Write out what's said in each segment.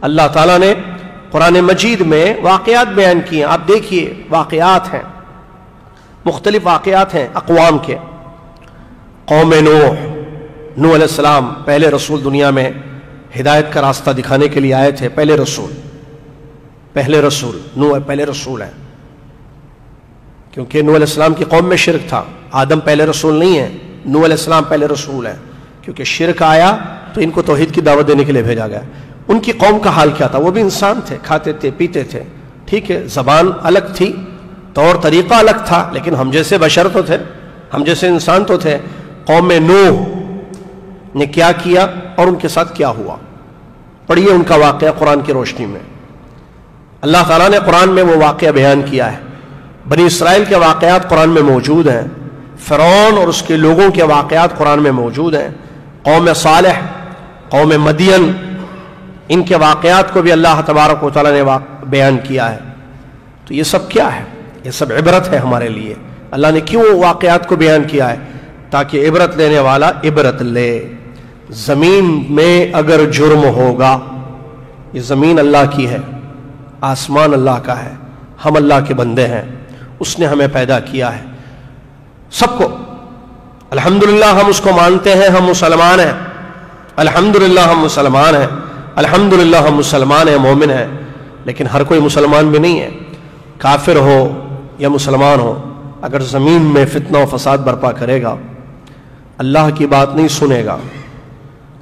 اللہ تعالیٰ نے قرآن مجید میں واقعات بیان کیے. آپ دیکھیے واقعات ہیں, مختلف واقعات ہیں اقوام کے. قوم نوح علیہ السلام پہلے رسول دنیا میں ہدایت کا راستہ دکھانے کے لیے آئے تھے. پہلے رسول نوح پہلے رسول ہیں, کیونکہ نوح علیہ السلام کی قوم میں شرک تھا. آدم پہلے رسول نہیں ہے, نوح علیہ السلام پہلے رسول ہیں, کیونکہ شرک آیا تو ان کو توحید کی دعوت دینے کے لیے بھیجا گیا. ان کی قوم کا حال کیا تھا؟ وہ بھی انسان تھے, کھاتے تھے پیتے تھے, ٹھیک ہے, زبان الگ تھی, طور طریقہ الگ تھا, لیکن ہم جیسے بشر تو تھے, ہم جیسے انسان تو تھے. قوم نوح نے کیا کیا اور ان کے ساتھ کیا ہوا, پڑھیے ان کا واقعہ قرآن کی روشنی میں. اللہ تعالیٰ نے قرآن میں وہ واقعہ بیان کیا ہے. بنی اسرائیل کے واقعات قرآن میں موجود ہیں, فرعون اور اس کے لوگوں کے واقعات قرآن میں موجود ہیں, قوم صالح, قوم مدین, ان کے واقعات کو بھی اللہ تبارک و تعالیٰ نے بیان کیا ہے. تو یہ سب کیا ہے؟ یہ سب عبرت ہے ہمارے لیے. اللہ نے کیوں واقعات کو بیان کیا ہے؟ تاکہ عبرت لینے والا عبرت لے. زمین میں اگر جرم ہوگا, یہ زمین اللہ کی ہے, آسمان اللہ کا ہے, ہم اللہ کے بندے ہیں, اس نے ہمیں پیدا کیا ہے سب کو. الحمدللہ ہم اس کو مانتے ہیں, ہم مسلمان ہیں, الحمدللہ ہم مسلمان ہیں, الحمدللہ ہم مسلمان ہیں, مومن ہیں. لیکن ہر کوئی مسلمان بھی نہیں ہے. کافر ہو یا مسلمان ہو, اگر زمین میں فتنہ و فساد برپا کرے گا, اللہ کی بات نہیں سنے گا,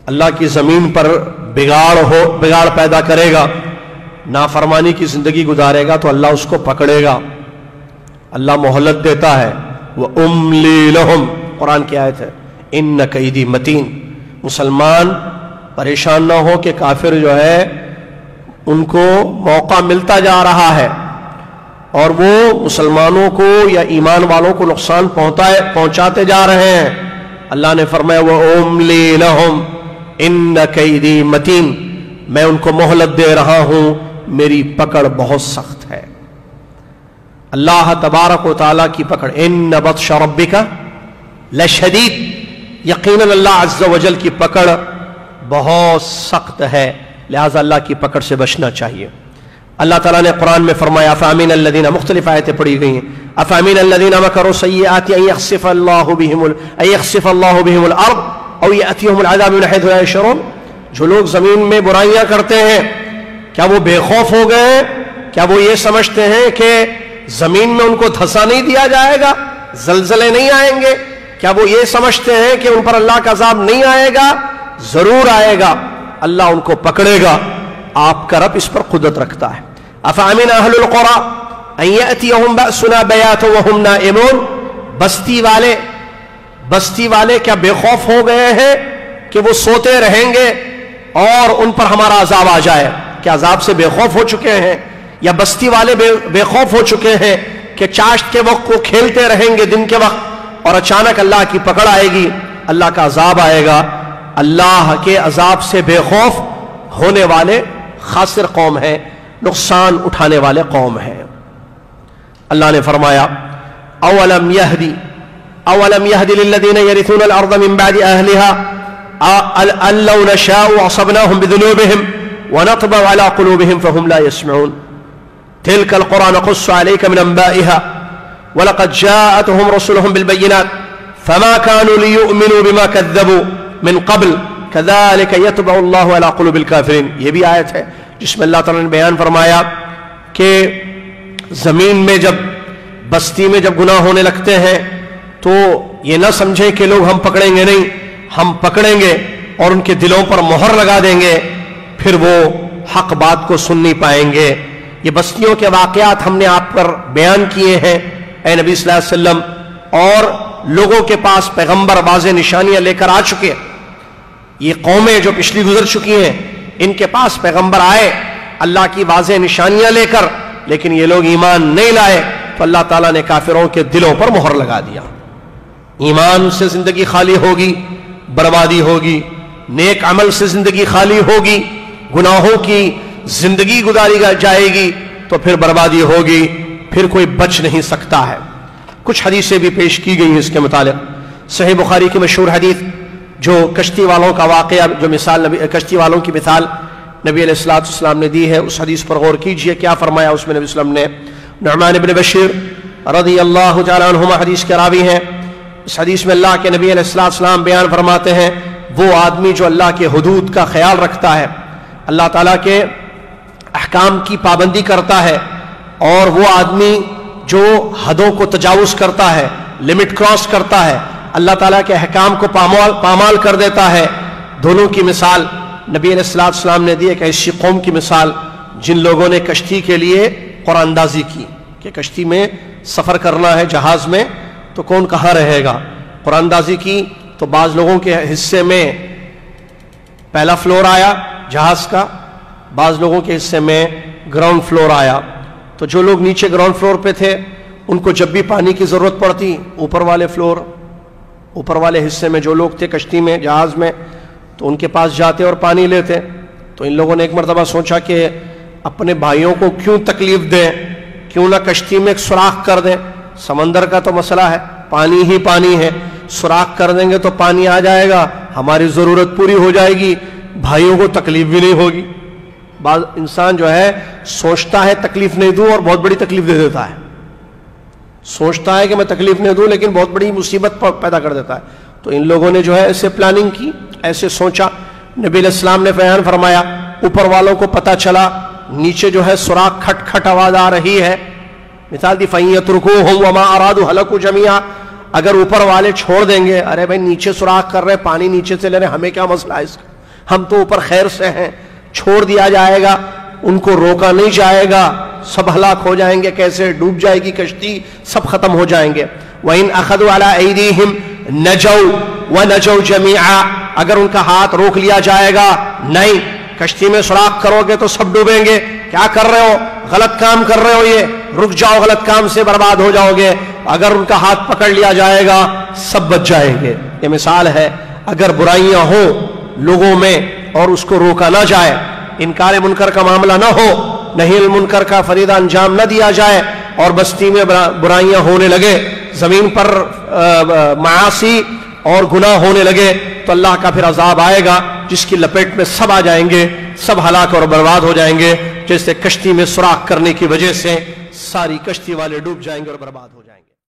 اللہ کی زمین پر بگاڑ پیدا کرے گا, نافرمانی کی زندگی گزارے گا, تو اللہ اس کو پکڑے گا. اللہ مہلت دیتا ہے. وَأُمْلِي لَهُمْ, قرآن کی آیت ہے, إِنَّ كَيْدِي مَتِينٌ. مسلمان پریشان نہ ہو کہ کافر جو ہے ان کو موقع ملتا جا رہا ہے اور وہ مسلمانوں کو یا ایمان والوں کو نقصان پہنچاتے جا رہے ہیں. اللہ نے فرمایا وَأُمْلِي لَهُمْ إِنَّ كَيْدِي مَتِينٌ, میں ان کو مہلت دے رہا ہوں, میری پکڑ بہت سخت ہے. اللہ تبارک و تعالیٰ کی پکڑ, إِنَّ بَطْشَ رَبِّكَ لَشَدِيدٌ, یقیناً اللہ عز و جل کی پکڑ بہت سخت ہے, لہذا اللہ کی پکڑ سے بچنا چاہیے. اللہ تعالیٰ نے قرآن میں فرمایا فَأَمِنَ الَّذِينَ, مختلف آیتیں پڑھی گئی ہیں, أَفَأَمِنَ الَّذِينَ مَكَرُوا السَّيِّئَاتِ أَن يَخْسِفَ اللَّهُ بِهِمُ الْأَرْضَ أَوْ يَأْتِيَهُمُ الْعَذَابُ مِنْ حَيْثُ لَا يَشْعُرُونَ. جو لوگ زمین میں برائیاں کرتے ہیں, کیا وہ بے خوف ہو گئے ہیں؟ کیا وہ یہ سمجھتے ہیں کہ زمین میں ان کو دھسا نہیں دیا جائے گا, زلزلے نہیں آئیں گے؟ کیا وہ یہ سمجھتے ہیں کہ ان پر اللہ کا عذاب نہیں آئے گا؟ ضرور آئے گا, اللہ ان کو پکڑے گا. آپ کا رب اس پر قدرت رکھتا ہے. أَفَأَمِنَ أَهْلُ الْقُرَىٰ أَن يَأْتِيَهُمْ بَأْسُنَا بَيَاتًا وَهُمْ نَائِمُونَ. بستی والے کیا بے خوف ہو گئے ہیں کہ وہ سوتے رہیں گے اور ان پر ہمارا عذاب آ جائے؟ کیا عذاب سے بے خوف ہو چکے ہیں؟ یا بستی والے بے خوف ہو چکے ہیں کہ چاشت کے وقت کو کھیلتے رہیں گے دن کے وقت اور اچانک اللہ کی پکڑ آئے گی, اللہ کا عذاب آئے گا؟ اللہ کے عذاب سے بے خوف ہونے والے خاسر قوم ہے, نقصان اٹھانے والے قوم ہیں. اللہ نے فرمایا اولم يهدي للذين يرثون الارض من بعد اهلها ان لو نشاء اصبناهم بذنوبهم ونطبع على قلوبهم فهم لا يسمعون. تلك القرى نقص عليك من انبائها ولقد جاءتهم رسلهم بالبينات فما كانوا ليؤمنوا بما كذبوا من قبل كذلك يطبع الله على قلوب الكافرين. یہ بھی آیت ہے جس میں اللہ تعالیٰ نے بیان فرمایا کہ زمین میں جب بستی میں جب گناہ ہونے لگتے ہیں تو یہ نہ سمجھیں کہ لوگ ہم پکڑیں گے نہیں, ہم پکڑیں گے اور ان کے دلوں پر مہر لگا دیں گے, پھر وہ حق بات کو سن نہیں پائیں گے. یہ بستیوں کے واقعات ہم نے آپ پر بیان کیے ہیں اے نبی صلی اللہ علیہ وسلم, اور لوگوں کے پاس پیغمبر واضح نشانیاں لے کر آ چکے. یہ قومیں جو پچھلی گزر چکی ہیں ان کے پاس پیغمبر آئے اللہ کی واضح نشانیاں لے کر, لیکن یہ لوگ ایمان نہیں لائے, تو اللہ تعالیٰ نے کافروں کے دلوں پر مہر لگا دیا. ایمان سے زندگی خالی ہوگی, بربادی ہوگی. نیک عمل سے زندگی خالی ہوگی, گناہوں کی زندگی گزاری جائے گی, تو پھر بربادی ہوگی, پھر کوئی بچ نہیں سکتا ہے. کچھ حدیثیں بھی پیش کی گئی ہیں اس کے متعلق. صحیح بخاری کی مشہور حدیث جو کشتی والوں کا واقعہ, جو مثال کشتی والوں کی مثال نبی علیہ الصلوۃ والسلام نے دی ہے. اس حدیث پر غور کیجئے کیا فرمایا اس میں نبی صلی اللہ علیہ وسلم نے. نعمان بن بشیر رضی اللہ تعالیٰ عنہما حدیث کے راوی ہیں. اس حدیث میں اللہ کے نبی علیہ الصلوۃ والسلام بیان فرماتے ہیں وہ آدمی جو اللہ کے حدود کا خیال رکھتا ہے, اللہ تعالیٰ کے احکام کی پابندی کرتا ہے, اور وہ آدمی جو حدوں کو تجاوز کرتا ہے, لمٹ کراس کرتا ہے, اللہ تعالیٰ کے احکام کو پامال کر دیتا ہے, دونوں کی مثال نبی علیہ الصلوۃ والسلام نے دی. ایک ایسی قوم کی مثال جن لوگوں نے کشتی کے لیے قرآن اندازی کی کہ کشتی میں سفر کرنا ہے جہاز میں تو کون کہاں رہے گا. قرآن اندازی کی تو بعض لوگوں کے حصے میں پہلا فلور آیا جہاز کا, بعض لوگوں کے حصے میں گراؤنڈ فلور آیا. تو جو لوگ نیچے گراؤنڈ فلور پہ تھے ان کو جب بھی پانی کی ضرورت پڑتی اوپر والے حصے میں جو لوگ تھے کشتی میں جہاز میں تو ان کے پاس جاتے اور پانی لیتے. تو ان لوگوں نے ایک مرتبہ سوچا کہ اپنے بھائیوں کو کیوں تکلیف دیں, کیوں نہ کشتی میں ایک سوراخ کر دیں. سمندر کا تو مسئلہ ہے, پانی ہی پانی ہے, سوراخ کر دیں گے تو پانی آ جائے گا, ہماری ضرورت پوری ہو جائے گی, بھائیوں کو تکلیف بھی نہیں ہوگی. بعض انسان جو ہے سوچتا ہے تکلیف نہیں دوں اور بہت بڑی تکلیف دے دیتا ہے. سوچتا ہے کہ میں تکلیف نہیں دوں لیکن بہت بڑی مصیبت پیدا کر دیتا ہے. تو ان لوگوں نے جو ہے ایسے پلاننگ کی, ایسے سوچا. نبی علیہ السلام نے بیان فرمایا اوپر والوں کو پتا چلا نیچے جو ہے سوراخ کھٹ کھٹ آواز آ رہی ہے. مثال دی فَإِن وَمَا أَرَادُوا هَلَكُوا جَمِيعًا, اگر اوپر والے چھوڑ دیں گے, ارے بھائی نیچے سوراخ کر رہے پانی نیچے سے لے رہے, ہمیں کیا مسئلہ ہے اس کا, ہم تو اوپر خیر سے ہیں, چھوڑ دیا جائے گا, ان کو روکا نہیں جائے گا, سب ہلاک ہو جائیں گے. کیسے ڈوب جائے گی کشتی, سب ختم ہو جائیں گے. وَإِنْ أَخَذُوا عَلَىٰ أَيْدِيهِمْ نَجَوْا وَنَجَوْا جَمِيعًا, اگر ان کا ہاتھ روک لیا جائے گا, نہیں کشتی میں سوراخ کرو گے تو سب ڈوبیں گے, کیا کر رہے ہو, غلط کام کر رہے ہو, یہ رک جاؤ, غلط کام سے برباد ہو جاؤ گے. اگر ان کا ہاتھ پکڑ لیا جائے گا سب بچ جائیں گے. یہ مثال ہے, اگر برائیاں ہوں لوگوں میں اور اس کو روکا نہ جائے, انکار منکر کا معاملہ نہ ہو, نہیں المنکر کا فریضہ انجام نہ دیا جائے, اور بستی میں برائیاں ہونے لگے, زمین پر معاصی اور گناہ ہونے لگے, تو اللہ کا پھر عذاب آئے گا جس کی لپیٹ میں سب آ جائیں گے, سب ہلاک اور برباد ہو جائیں گے. جیسے کشتی میں سوراخ کرنے کی وجہ سے ساری کشتی والے ڈوب جائیں گے اور برباد ہو جائیں گے.